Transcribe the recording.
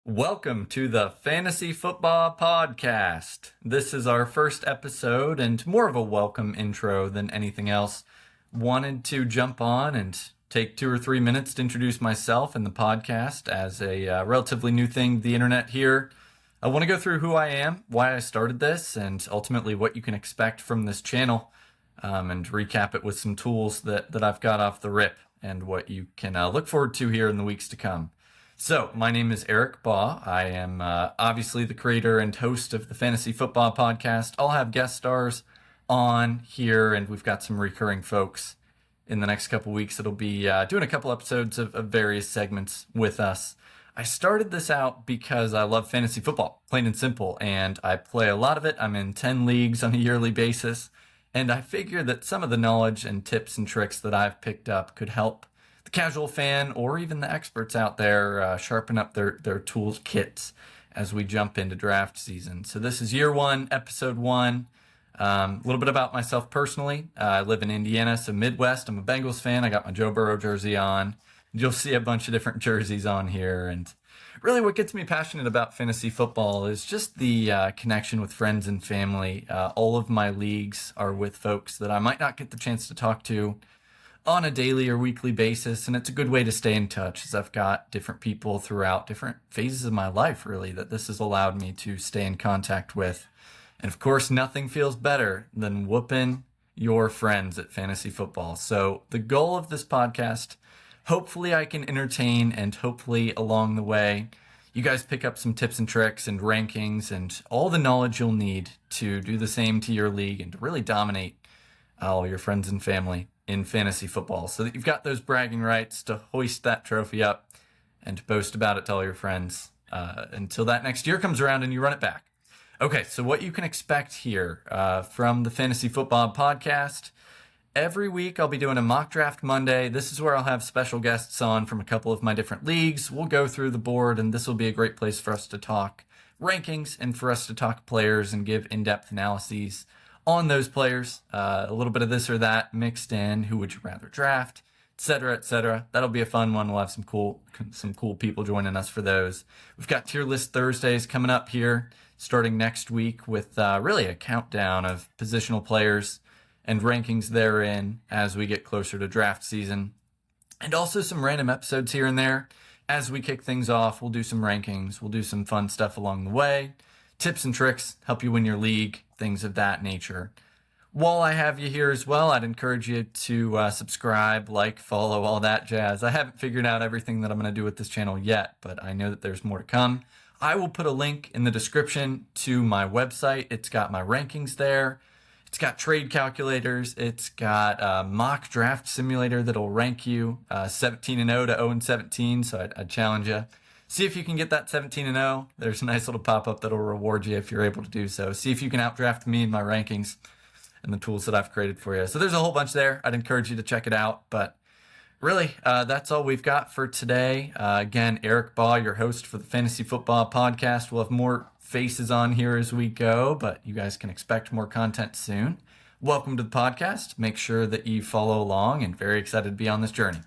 Welcome to the Fantasy FootBaugh Podcast. This is our first episode and more of a welcome intro than anything else. Wanted to jump on and take 2 or 3 minutes to introduce myself and the podcast as a relatively new thing to the internet here. I want to go through who I am, why I started this, and ultimately what you can expect from this channel, and recap it with some tools that I've got off the rip and what you can look forward to here in the weeks to come. So, my name is Eric Baugh. I am obviously the creator and host of the Fantasy FootBaugh Podcast. I'll have guest stars on here, and we've got some recurring folks in the next couple weeks. It'll be doing a couple episodes of various segments with us. I started this out because I love fantasy football, plain and simple, and I play a lot of it. I'm in 10 leagues on a yearly basis, and I figure that some of the knowledge and tips and tricks that I've picked up could help the casual fan or even the experts out there sharpen up their tools kits as we jump into draft season. So this is year 1, episode 1. A little bit about myself personally. I live in Indiana, so Midwest. I'm a Bengals fan. I got my Joe Burrow jersey on. You'll see a bunch of different jerseys on here. And really what gets me passionate about fantasy football is just the connection with friends and family. All of my leagues are with folks that I might not get the chance to talk to on a daily or weekly basis, and it's a good way to stay in touch as I've got different people throughout different phases of my life, really, that this has allowed me to stay in contact with. And of course, nothing feels better than whooping your friends at fantasy football. So the goal of this podcast, hopefully I can entertain, and hopefully along the way, you guys pick up some tips and tricks and rankings and all the knowledge you'll need to do the same to your league and to really dominate all your friends and family in fantasy football, so that you've got those bragging rights to hoist that trophy up and boast about it to all your friends until that next year comes around and you run it back. Okay, so what you can expect here from the Fantasy FootBaugh Podcast. Every week I'll be doing a mock draft Monday. This is where I'll have special guests on from a couple of my different leagues. We'll go through the board, and this will be a great place for us to talk rankings and for us to talk players and give in-depth analyses on those players, a little bit of this or that mixed in. Who would you rather draft, etc., etc. That'll be a fun one. We'll have some cool people joining us for those. We've got tier list Thursdays coming up here, starting next week with really a countdown of positional players and rankings therein as we get closer to draft season, and also some random episodes here and there as we kick things off. We'll do some rankings. We'll do some fun stuff along the way. Tips and tricks, help you win your league, things of that nature. While I have you here as well, I'd encourage you to subscribe, like, follow, all that jazz. I haven't figured out everything that I'm going to do with this channel yet, but I know that there's more to come. I will put a link in the description to my website. It's got my rankings there. It's got trade calculators. It's got a mock draft simulator that'll rank you 17-0 to 0-17, so I'd challenge you. See if you can get that 17-0. There's a nice little pop-up that'll reward you if you're able to do so. See if you can outdraft me in my rankings and the tools that I've created for you. So there's a whole bunch there. I'd encourage you to check it out. But really, that's all we've got for today. Again, Eric Baugh, your host for the Fantasy FootBaugh Podcast. We'll have more faces on here as we go, but you guys can expect more content soon. Welcome to the podcast. Make sure that you follow along, and very excited to be on this journey.